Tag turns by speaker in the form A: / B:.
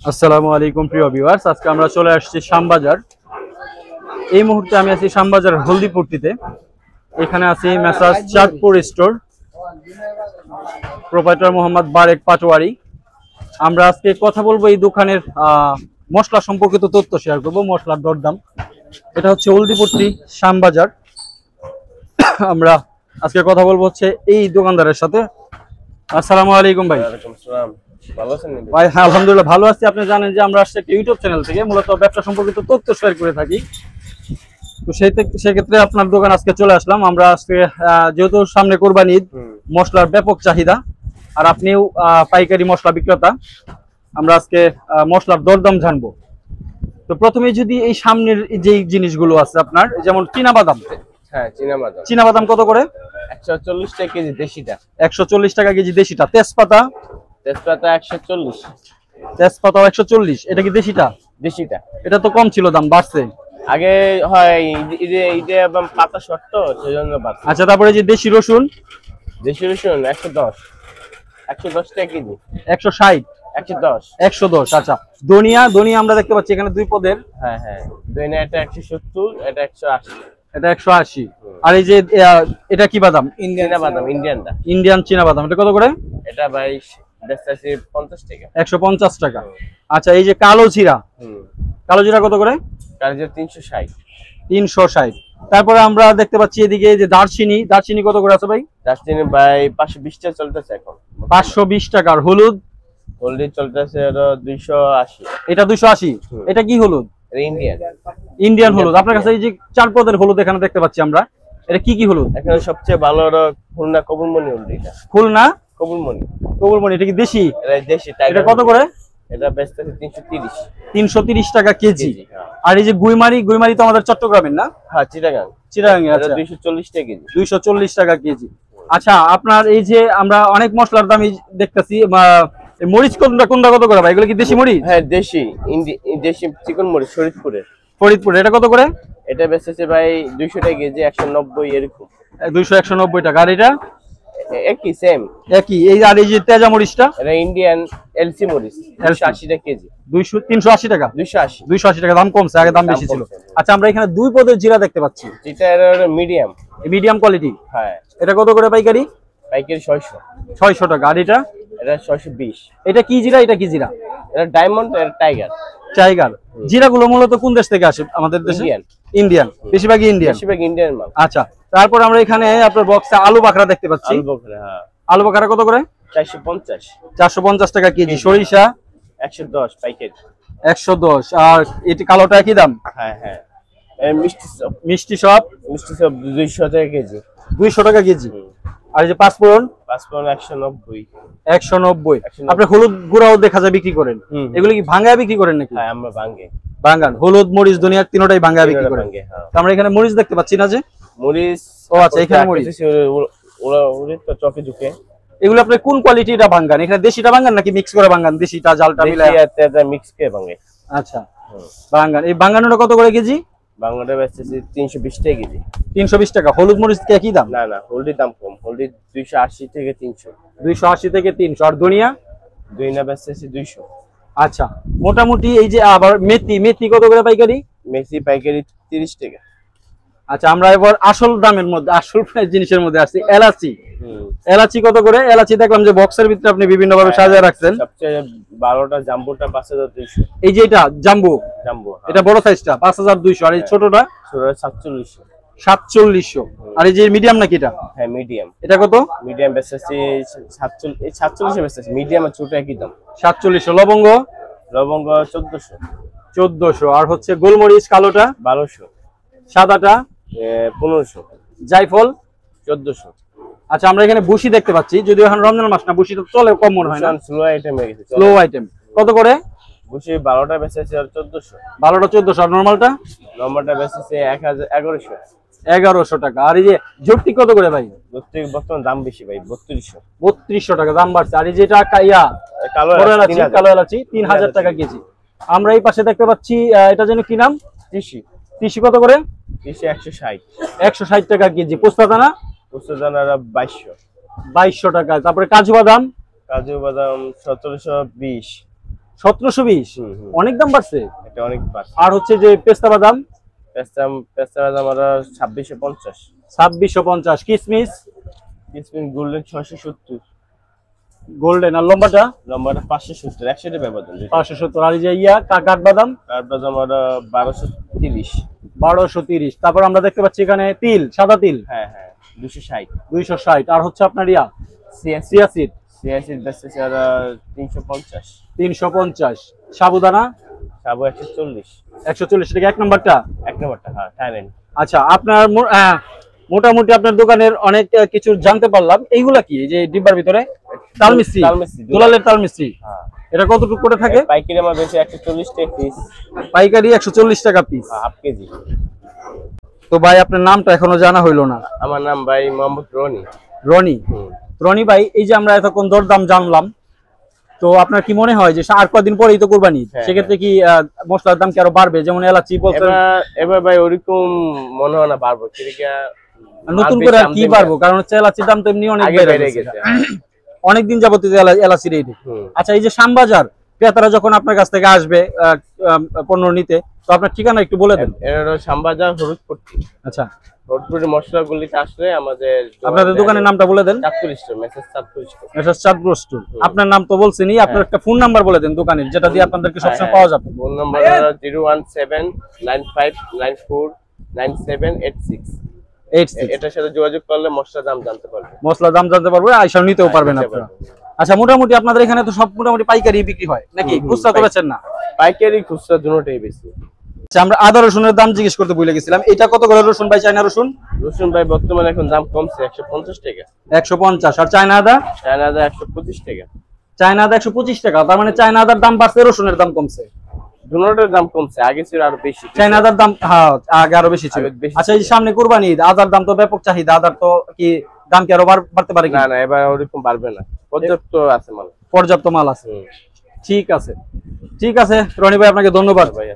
A: আসসালামু আলাইকুম প্রিয় ভিউয়ার্স, আজকে আমরা চলে আসছি শ্যামবাজার। এই মুহূর্তে আমি আছি শ্যামবাজার হলদিপট্টিতে। এখানে আছি Messrs Chandpur store, proprietor Mohammad Barek Patwari. আমরা আজকে কথা বলবো এই দোকানের মশলা সম্পর্কিত তথ্য শেয়ার করবো, মশলার দরদাম। এটা হচ্ছে হলদিপট্টি শ্যামবাজার। আমরা আজকে কথা বলবো হচ্ছে এই দোকানদারের সাথে। আসসালামু আলাইকুম ভাই।
B: ভালো আছেন
A: ভাই? হ্যাঁ, আলহামদুলিল্লাহ ভালো আছি। আপনি জানেন যে আমরা আসছি একটা ইউটিউব চ্যানেল থেকে, মূলত ব্যবসা সম্পর্কিত তথ্য শেয়ার করে থাকি। তো সেক্ষেত্রে আপনার দোকান আজকে চলে আসলাম। আমরা আজকে যেহেতু সামনে কোরবানি ঈদ, মশলার ব্যাপক চাহিদা, আর আপনিও পাইকারি মশলা বিক্রেতা, আমরা আজকে মশলার দরদাম জানবো। তো প্রথমে যদি এই সামনের যে জিনিসগুলো আছে আপনার, যেমন চীনাবাদাম।
B: হ্যাঁ,
A: চীনাবাদাম কত করে?
B: 140 টাকা কেজি দেশিটা।
A: 140 টাকা কেজি দেশিটা। তেজপাতা?
B: তেজপাতা 140।
A: তেজপাতাও 140। এটা কি দেশিটা?
B: দেশিটা।
A: এটা তো কম ছিল, দাম বাড়ছে।
B: আগে হয় এই যে পাতা শর্ট তো সেজন্য বাড়ছে।
A: আচ্ছা, তারপরে যে দেশি রসুন?
B: দেশি রসুন 110 টাকা কেজি।
A: 160?
B: 110।
A: 110। আচ্ছা, ধনিয়া আমরা দেখতে পাচ্ছি এখানে দুই পদের।
B: হ্যাঁ, ধনিয়া এটা 170, এটা 180।
A: এটা 180। আর এই যে এটা কি বাদাম?
B: ইন্ডিয়ান বাদাম, ইন্ডিয়ানটা।
A: ইন্ডিয়ান চীনা বাদাম, এটা কত করে?
B: এটা ভাই বেচতেছি 50 টাকা।
A: 150 টাকা। আচ্ছা, এই যে কালো জিরা? কালো জিরা কত করে?
B: কালো জিরা 360।
A: 360। তারপরে আমরা দেখতে পাচ্ছি এদিকে যে দারচিনি কত করে আছে ভাই?
B: দারচিনি ভাই 520 টাকা চলতেছে এখন।
A: 520 টাকা। আর হলুদ?
B: হলুদ চলতেছে 280।
A: এটা 280। এটা কি হলুদ? ইন্ডিয়ান হলুদ। আপনার কাছে এই যে 4 পদের হলুদ এখানে দেখতে পাচ্ছি আমরা, এটা কি হলুদ?
B: এখানে সবচেয়ে ভালো হলো খুলনা কবুলমণি হলুদ। এটা
A: খুলনা
B: কবুলমণি।
A: এটা কি দেশি?
B: এটা দেশি।
A: এটা কত করে?
B: এটা বেচতেছে 330।
A: 330 টাকা কেজি।
B: হ্যাঁ।
A: আর এই যে গুইমারি তো আমাদের চট্টগ্রামের না?
B: হ্যাঁ, চিটাগাং।
A: আচ্ছা,
B: 240 টাকা কেজি।
A: 240 টাকা কেজি। আচ্ছা, আপনার এই যে আমরা অনেক মশলার দাম দেখতেছি, মরিচ কোনটা কত করে ভাই? এগুলো কি দেশি মরিচ?
B: হ্যাঁ, দেশি চিকন মরিচ
A: ফরিদপুর। এটা কত করে?
B: এটা বেচতেছে ভাই 200 টাকা কেজি, 190 এরকম।
A: 200-190 টাকা। আর এটা
B: একই সেম।
A: একই। এই আর এই যে তেজা মরিচটা?
B: এটা ইন্ডিয়ান এলসি মরিচ, 280 টাকা কেজি।
A: 380 টাকা। 280 টাকা। দাম কমছে, আগে দাম বেশি ছিল। আচ্ছা, আমরা এখানে দুই পদের জিরা দেখতে পাচ্ছি।
B: এটা মিডিয়াম
A: কোয়ালিটি।
B: হ্যাঁ।
A: এটা কত করে পাইকারি?
B: 600
A: টাকা। আর এটা?
B: এটা 620।
A: এটা কি জিরা?
B: এটা ডায়মন্ড, এটা টাইগার।
A: জিরাগুলো মূলত কোন দেশ থেকে আসে আমাদের দেশে? ইন্ডিয়ান। বেশিরভাগই ইন্ডিয়ান
B: মাল।
A: আচ্ছা, তারপর আমরা এখানে আপনার বক্সে আলু বাখরা দেখতে পাচ্ছি। আলু বাখরা কত করে? 450 টাকা কেজি। সরিষা
B: 110 পাইকারি।
A: 110। আর এটি কালোটা কি দাম?
B: হ্যাঁ।
A: মিষ্টি সব
B: 200 টাকা কেজি।
A: 200 টাকা কেজি। আর এই যে পাঁচফোড়ন
B: 190।
A: 190। আপনি হলুদ গুঁড়াও দেখা যায় বিক্রি করেন, এগুলো কি ভাঙায় বিক্রি করেন নাকি?
B: হ্যাঁ, আমরা
A: ভাঙান। হলুদ, মরিচ, ধনিয়া তিনটাই ভাঙায় বিক্রি করেন। আমরা এখানে মরিচ দেখতে পাচ্ছি না যে?
B: মরিচ।
A: ও আচ্ছা, এখানে মরিচ।
B: ওরা তো চকে ঢুকে।
A: এগুলো আপনি কোন কোয়ালিটিটা ভাঙান? এখানে দেশিটা ভাঙান নাকি মিক্স করে ভাঙান? দেশিটা জালটা মিলায়
B: মিক্স করে ভাঙে।
A: আচ্ছা, ভাঙান। এই ভাঙানোটা কত করে কেজি?
B: বাংলাটা বেচতেছি 320 টাকা কেজি।
A: 320 টাকা। হলুদ মরিচ কি একই দাম?
B: না, হলদির দাম কম। হলদি 280 থেকে 300।
A: 280 থেকে 300। আর ধনিয়া
B: বেচতেছি 200।
A: আচ্ছা, মোটামুটি এই যে আবার মেথি কত করে পাইকারি?
B: মেথি পাইকারি 30 টাকা।
A: আচ্ছা, আমরা এবার আসল দামের মধ্যে, আসল জিনিসের মধ্যে আসছি। এলাচি কত করে? এলাচি দেখলাম যে বক্সের ভিতরে আপনি বিভিন্ন ভাবে সাজিয়ে রাখছেন।
B: সবচেয়ে ভালোটা জাম্বোটা 5200।
A: এই যে এটা জাম্বো, এটা বড় সাইজটা 5200। আর এই ছোটটা
B: 4700।
A: 4700। আর এই যে মিডিয়াম নাকি এটা?
B: হ্যাঁ, মিডিয়াম।
A: এটা কত?
B: মিডিয়াম বেচতেছি 47 বেচতেছি। মিডিয়াম আর ছোট একই দাম,
A: 4700। লবঙ্গ 1400। আর হচ্ছে গোলমরিচ কালোটা
B: 1200।
A: সাদাটা
B: 1500।
A: জায়ফল
B: 1400।
A: আচ্ছা, আমরা এখানে বুশি দেখতে পাচ্ছি, যদিও এখন রমজান মাস না, বুশি তো চলে, কম মনে হয় না। স্লো আইটেম কত করে?
B: বুশি 12টা বেচতেছি 1400।
A: 12টা 1400। আর নরমালটা
B: বেচতেছি 1100।
A: 1100 টাকা। আর এই যে জোট্টি কত করে ভাই?
B: বর্তমান দাম বেশি ভাই, 3200।
A: 3200 টাকা দাম বাড়ছে। আর এই যেটা কালো এলাচি 3000 টাকা কেজি। আমরা এই পাশে দেখতে পাচ্ছি এটা যেন কি নাম? তিসি কত করে?
B: 160।
A: 160 টাকা কেজি। পোস্তাদানা 2200 টাকা। তারপরে কাজু বাদাম
B: 1720।
A: 1720,
B: হুম, হুম।
A: অনেক দাম বাড়ছে।
B: এটা অনেক বাড়ছে।
A: আর হচ্ছে যে পেস্তা বাদাম
B: পেস্তা বাদাম আমরা 2650,
A: 2650, কিসমিস
B: কিসমিস গোল্ডেন 670,
A: গোল্ডেন, আর লম্বাটা
B: লম্বাটা 570, 100 টাকা ব্যবধান।
A: 570, আর এই যে কাঠবাদাম
B: তারপর আমরা 1230,
A: 1230। তারপর আমরা দেখতে পাচ্ছি এখানে তিল, সাদা তিল
B: হ্যাঁ হ্যাঁ 260,
A: 260, আর হচ্ছে আপনার
B: সিএসি
A: চিয়া সিড
B: সিএসি বেচতেছে আমরা 350,
A: 350, সাবুদানা
B: সাবু 140,
A: 140 টাকা। এক নাম্বারটা,
B: এক নম্বরটা হ্যাঁ থাইল্যান্ড।
A: আচ্ছা আপনার মোটামুটি আপনার দোকানের অনেক কিছু জানতে পারলাম। এইগুলা কি, এই যে ডিব্বার ভিতরে তাল মিস্ত্রি, দুলালের তাল মিস্ত্রি,
B: হ্যাঁ
A: এটা কতটুকু করে থাকে?
B: পাইকারি আমার বেশি 140 টাকা পিস,
A: পাইকারি 140 টাকা পিস।
B: Half KG.
A: তো ভাই আপনার নামটা এখনো জানা হইলো না।
B: আমার নাম ভাই মোহাম্মদ রনি।
A: রনি। রনি ভাই, এই যে আমরা এতক্ষণ দরদাম জানলাম, তো আপনার কি মনে হয় যে আর কদিন পরেই তো কুরবানি,
B: হ্যাঁ,
A: সেক্ষেত্রে কি মশলার দাম কি আরো বাড়বে? যেমন এলাচি বলছেন,
B: এবার ভাই ওরকম মনে হয় না বাড়বো,
A: নতুন করে আর কি বাড়বো, কারণ হচ্ছে এলাচির দাম তো এমনি অনেক বেড়ে গেছে অনেকদিন যাবত এলাচির রেট। আচ্ছা, এই যে শ্যামবাজার ক্রেতারা যখন আপনার কাছ থেকে আসবে পণ্য নিতে, তো আপনার ঠিকানা একটু বলে দেন।
B: এটা হলো শ্যামবাজার হলুদপট্টি।
A: আচ্ছা,
B: হলুদপট্টি মশলাগুলিতে আসলে আমাদের
A: আপনাদের দোকানের নামটা বলে দেন।
B: Chandpur store, message Chandpur store.
A: Message Chandpur store. আপনার নাম তো বলছেনই, আপনার একটা ফোন নাম্বার বলে দেন দোকানের, যেটা দিয়ে আপনাদেরকে সবসময় পাওয়া যাবে।
B: Phone number 01795949786। এটার সাথে যোগাযোগ করলে মশলার দাম জানতে পারবে,
A: মশলার দাম জানতে পারবে, আইসা নিতেও পারবেন আপনারা। আচ্ছা, মোটামুটি আপনাদের এখানে তো সব মোটামুটি পাইকারি বিক্রি হয় নাকি? খুচরা তো বেচেন না?
B: পাইকারি খুচরা দুটোই বেশি।
A: আচ্ছা, আমরা আদা রসুনের দাম জিজ্ঞেস করতে ভুলে গেছিলাম। এটা কত করে রসুন ভাই, চায়না রসুন?
B: রসুন ভাই বর্তমানে এখন দাম কমছে 150 টাকা।
A: 150। আর চায়না আদা?
B: চায়না আদা 125 টাকা।
A: চায়না আদা 125 টাকা, তার মানে চায়না আদার দাম বাড়ছে, রসুনের দাম কমছে।
B: দুটোর দাম কমছে, আগে ছিল আরো বেশি।
A: চায়না আদার দাম হ্যাঁ আগে আরো বেশি ছিল। আচ্ছা, এই যে সামনে কুরবানি ঈদ, আদার দাম তো ব্যাপক চাহিদা, আদার তো কি দাম কি আরো বাড়তে পারে?
B: না না, এবার ওরকম বাড়বে না, পর্যাপ্ত আছে মাল,
A: পর্যাপ্ত মাল আছে। ঠিক আছে, ঠিক আছে রনি ভাই, আপনাকে ধন্যবাদ
B: ভাই।